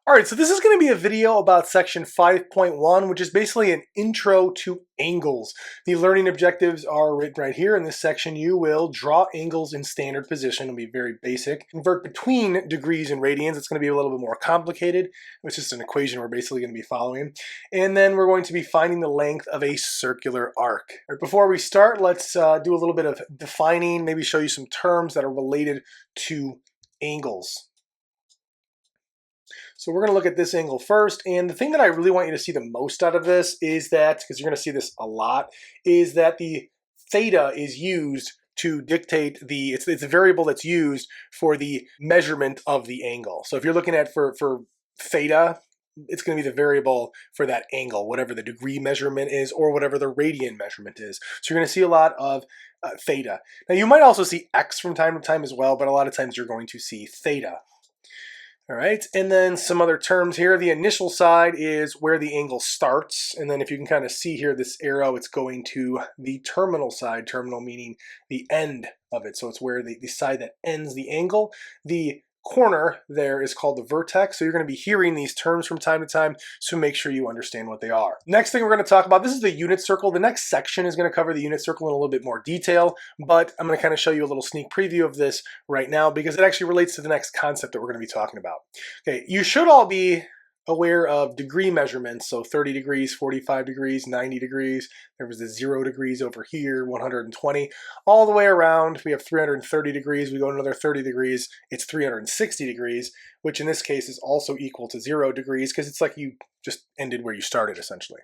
All right, so this is going to be a video about section 5.1, which is basically an intro to angles. The learning objectives are written right here. In this section, you will draw angles in standard position. It'll be very basic. Convert between degrees and radians. It's going to be a little bit more complicated. It's just an equation we're basically going to be following. And then we're going to be finding the length of a circular arc. All right, before we start, let's do a little bit of defining, maybe show you some terms that are related to angles. So we're going to look at this angle first, and the thing that I really want you to see the most out of this is that, because you're going to see this a lot, is that the theta is used to dictate the, it's a variable that's used for the measurement of the angle. So if you're looking at for theta, it's going to be the variable for that angle, whatever the degree measurement is or whatever the radian measurement is. So you're going to see a lot of theta. Now you might also see x from time to time as well, but a lot of times you're going to see theta. All right, and then some other terms here. The initial side is where the angle starts, and then if you can kind of see here, this arrow, it's going to the terminal side, terminal meaning the end of it. So it's where the side that ends the angle. The corner there is called the vertex. So you're going to be hearing these terms from time to time, so make sure you understand what they are. Next thing we're going to talk about, this is the unit circle. The next section is going to cover the unit circle in a little bit more detail, but I'm going to kind of show you a little sneak preview of this right now because it actually relates to the next concept that we're going to be talking about. Okay, you should all be aware of degree measurements, so 30 degrees, 45 degrees, 90 degrees. There was the 0 degrees over here, 120, all the way around. We have 330 degrees, we go another 30 degrees, it's 360 degrees, which in this case is also equal to 0 degrees because it's like you just ended where you started essentially.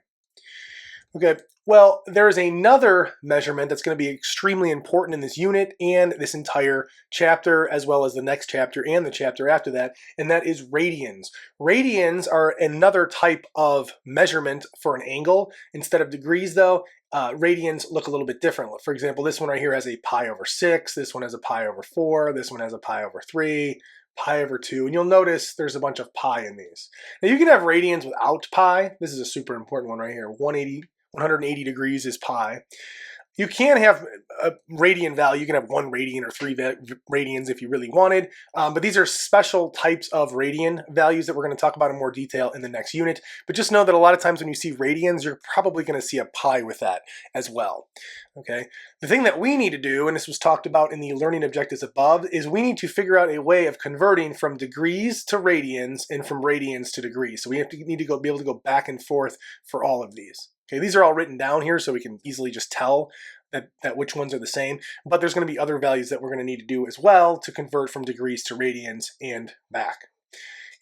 Okay, well, there is another measurement that's going to be extremely important in this unit and this entire chapter, as well as the next chapter and the chapter after that, and that is radians. Radians are another type of measurement for an angle. Instead of degrees, though, radians look a little bit different. For example, this one right here has a pi over 6, this one has a pi over 4, this one has a pi over 3, pi over 2, and you'll notice there's a bunch of pi in these. Now you can have radians without pi. This is a super important one right here. 180 degrees is pi. You can have a radian value. You can have 1 radian or 3 radians if you really wanted. But these are special types of radian values that we're going to talk about in more detail in the next unit. But just know that a lot of times when you see radians, you're probably going to see a pi with that as well. Okay. The thing that we need to do, and this was talked about in the learning objectives above, is we need to figure out a way of converting from degrees to radians and from radians to degrees. So we need to be able to go back and forth for all of these. Okay, these are all written down here so we can easily just tell that which ones are the same, but there's going to be other values that we're going to need to do as well to convert from degrees to radians and back.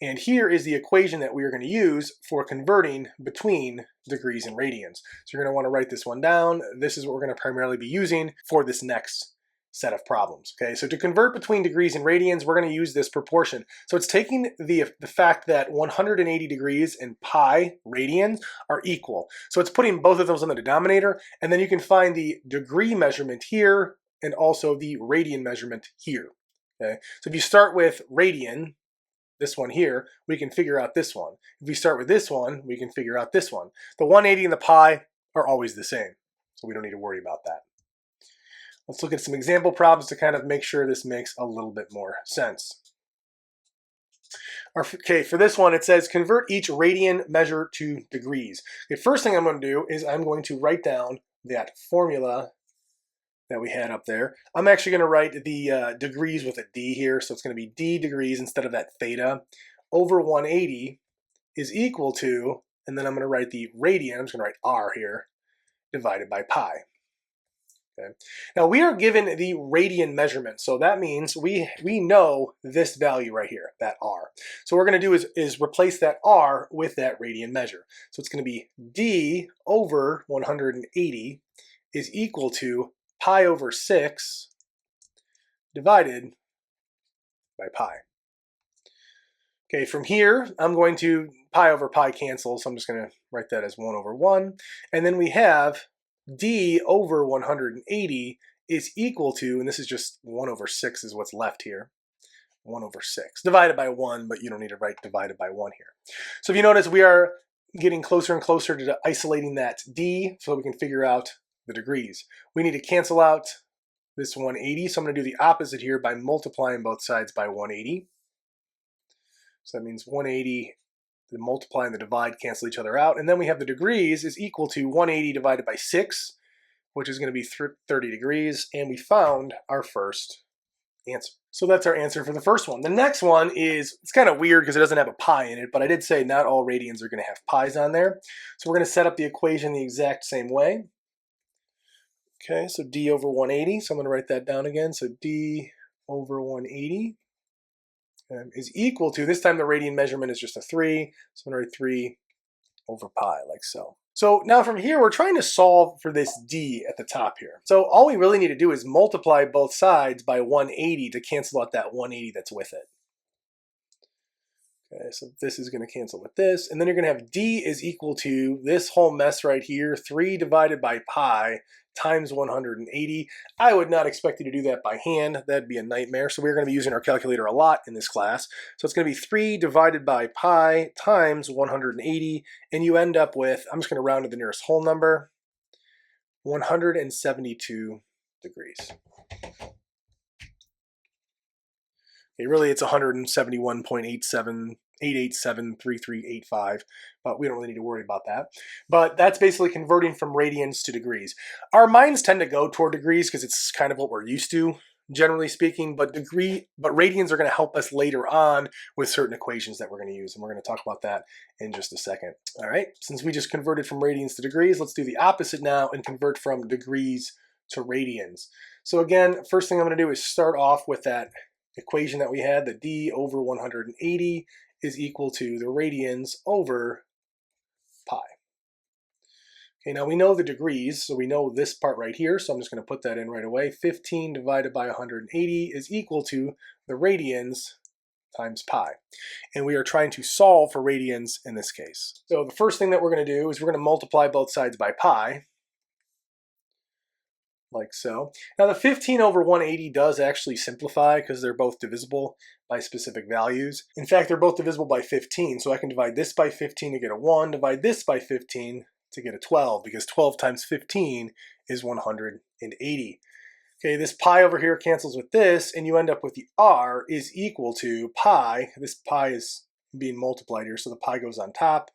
And here is the equation that we are going to use for converting between degrees and radians. So you're going to want to write this one down. This is what we're going to primarily be using for this next set of problems. Okay, so to convert between degrees and radians, we're going to use this proportion. So it's taking the fact that 180 degrees and pi radians are equal. So it's putting both of those in the denominator, and then you can find the degree measurement here and also the radian measurement here. Okay, so if you start with radian, this one here, we can figure out this one. If we start with this one, we can figure out this one. The 180 and the pi are always the same, so we don't need to worry about that. Let's look at some example problems to kind of make sure this makes a little bit more sense. Okay, for this one, it says convert each radian measure to degrees. The first thing I'm going to do is I'm going to write down that formula that we had up there. I'm actually going to write the degrees with a d here, so it's going to be d degrees instead of that theta over 180 is equal to, and then I'm going to write the radian, I'm just going to write r here, divided by pi. Okay. Now we are given the radian measurement, so that means we know this value right here, that r. So what we're going to do is replace that r with that radian measure. So it's going to be d over 180 is equal to pi over 6 divided by pi. Okay, from here, I'm going to pi over pi cancel, so I'm just going to write that as 1 over 1. And then we have d over 180 is equal to, and this is just 1 over 6 is what's left here, 1 over 6, divided by 1, but you don't need to write divided by 1 here. So if you notice, we are getting closer and closer to isolating that d so we can figure out the degrees. We need to cancel out this 180, so I'm going to do the opposite here by multiplying both sides by 180. So that means 180 The multiply and the divide cancel each other out. And then we have the degrees is equal to 180 divided by 6, which is going to be 30 degrees. And we found our first answer. So that's our answer for the first one. The next one is, it's kind of weird because it doesn't have a pi in it, but I did say not all radians are going to have pi's on there. So we're going to set up the equation the exact same way. Okay, so d over 180. So I'm going to write that down again. So d over 180 is equal to, this time the radian measurement is just a 3. So I'm going to write 3 over pi, like so. So now from here, we're trying to solve for this d at the top here. So all we really need to do is multiply both sides by 180 to cancel out that 180 that's with it. Okay, so this is going to cancel with this. And then you're going to have d is equal to this whole mess right here, 3 divided by pi times 180. I would not expect you to do that by hand. That'd be a nightmare. So we're going to be using our calculator a lot in this class. So it's going to be 3 divided by pi times 180. And you end up with, I'm just going to round to the nearest whole number, 172 degrees. Okay, really it's 171.8873385, but we don't really need to worry about that. But that's basically converting from radians to degrees. Our minds tend to go toward degrees because it's kind of what we're used to, generally speaking, but radians are going to help us later on with certain equations that we're going to use, and we're going to talk about that in just a second. All right, since we just converted from radians to degrees, let's do the opposite now and convert from degrees to radians. So again, first thing I'm going to do is start off with that equation that we had, that d over 180 is equal to the radians over pi. Okay, now we know the degrees, so we know this part right here, so I'm just going to put that in right away. 15 divided by 180 is equal to the radians times pi. And we are trying to solve for radians in this case. So the first thing that we're going to do is we're going to multiply both sides by pi, like so. Now the 15 over 180 does actually simplify because they're both divisible by specific values. In fact, they're both divisible by 15, so I can divide this by 15 to get a 1, divide this by 15 to get a 12, because 12 times 15 is 180. Okay, this pi over here cancels with this, and you end up with the r is equal to pi. This pi is being multiplied here, so the pi goes on top,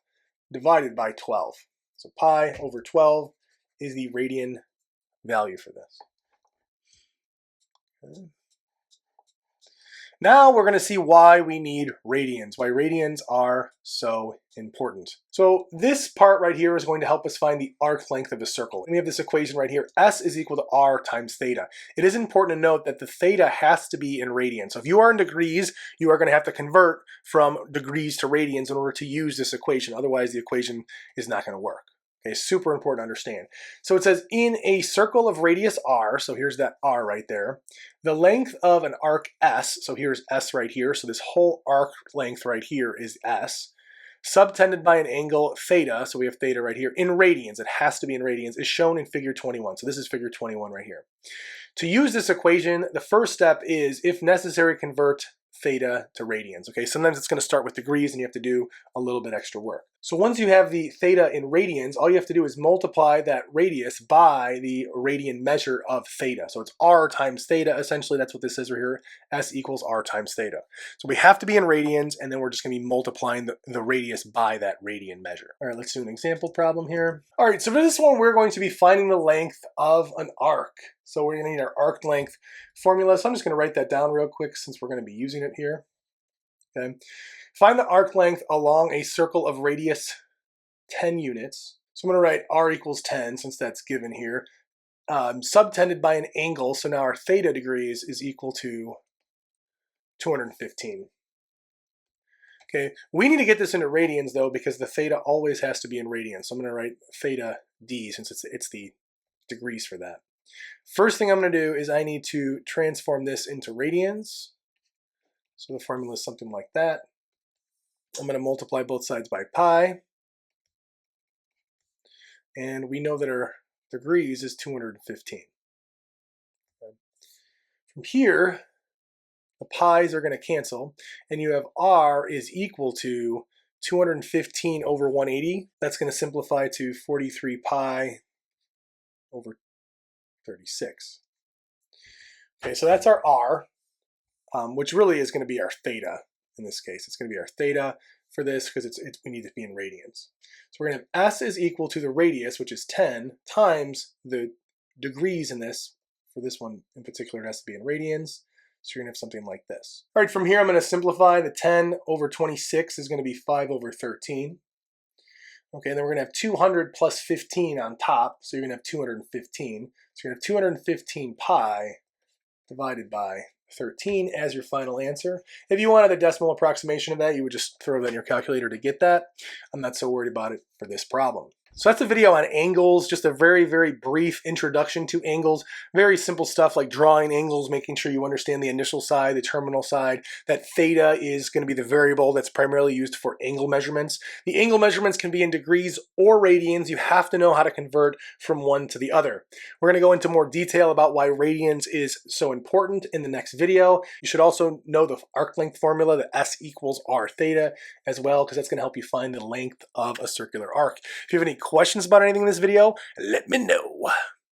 divided by 12. So pi over 12 is the radian value for this. Okay. Now we're going to see why we need radians, why radians are so important. So this part right here is going to help us find the arc length of a circle. And we have this equation right here, S is equal to R times theta. It is important to note that the theta has to be in radians. So if you are in degrees, you are going to have to convert from degrees to radians in order to use this equation. Otherwise, the equation is not going to work. Okay, super important to understand. So it says in a circle of radius r, so here's that r right there, the length of an arc S, so here's S right here, so this whole arc length right here is S, subtended by an angle theta, so we have theta right here, in radians, it has to be in radians, is shown in figure 21. So this is figure 21 right here. To use this equation, the first step is, if necessary, convert theta to radians. Okay, sometimes it's going to start with degrees and you have to do a little bit extra work. So once you have the theta in radians, all you have to do is multiply that radius by the radian measure of theta. So it's r times theta, essentially. That's what this says right here. S equals r times theta. So we have to be in radians, and then we're just going to be multiplying the radius by that radian measure. All right, let's do an example problem here. All right, so for this one, we're going to be finding the length of an arc. So we're going to need our arc length formula. So I'm just going to write that down real quick since we're going to be using it here. Okay. Find the arc length along a circle of radius 10 units. So I'm going to write r equals 10 since that's given here. Subtended by an angle, so now our theta degrees is equal to 215. Okay, we need to get this into radians though, because the theta always has to be in radians. So I'm going to write theta d since it's the degrees for that. First thing I'm going to do is I need to transform this into radians. So the formula is something like that. I'm going to multiply both sides by pi. And we know that our degrees is 215. From here, the pi's are going to cancel, and you have r is equal to 215 over 180. That's going to simplify to 43 pi over 36. Okay, so that's our r, which really is going to be our theta in this case. It's going to be our theta for this because we need to be in radians. So we're going to have S is equal to the radius, which is 10, times the degrees in this. For this one in particular, it has to be in radians. So you're going to have something like this. All right, from here I'm going to simplify. The 10 over 26 is going to be 5 over 13. Okay, and then we're going to have 200 plus 15 on top, so you're going to have 215. So you're going to have 215 pi divided by 13 as your final answer. If you wanted a decimal approximation of that, you would just throw that in your calculator to get that. I'm not so worried about it for this problem. So that's a video on angles, just a very, very brief introduction to angles. Very simple stuff like drawing angles, making sure you understand the initial side, the terminal side, that theta is going to be the variable that's primarily used for angle measurements. The angle measurements can be in degrees or radians. You have to know how to convert from one to the other. We're going to go into more detail about why radians is so important in the next video. You should also know the arc length formula, the S equals R theta as well, because that's going to help you find the length of a circular arc. If you have any questions about anything in this video, let me know.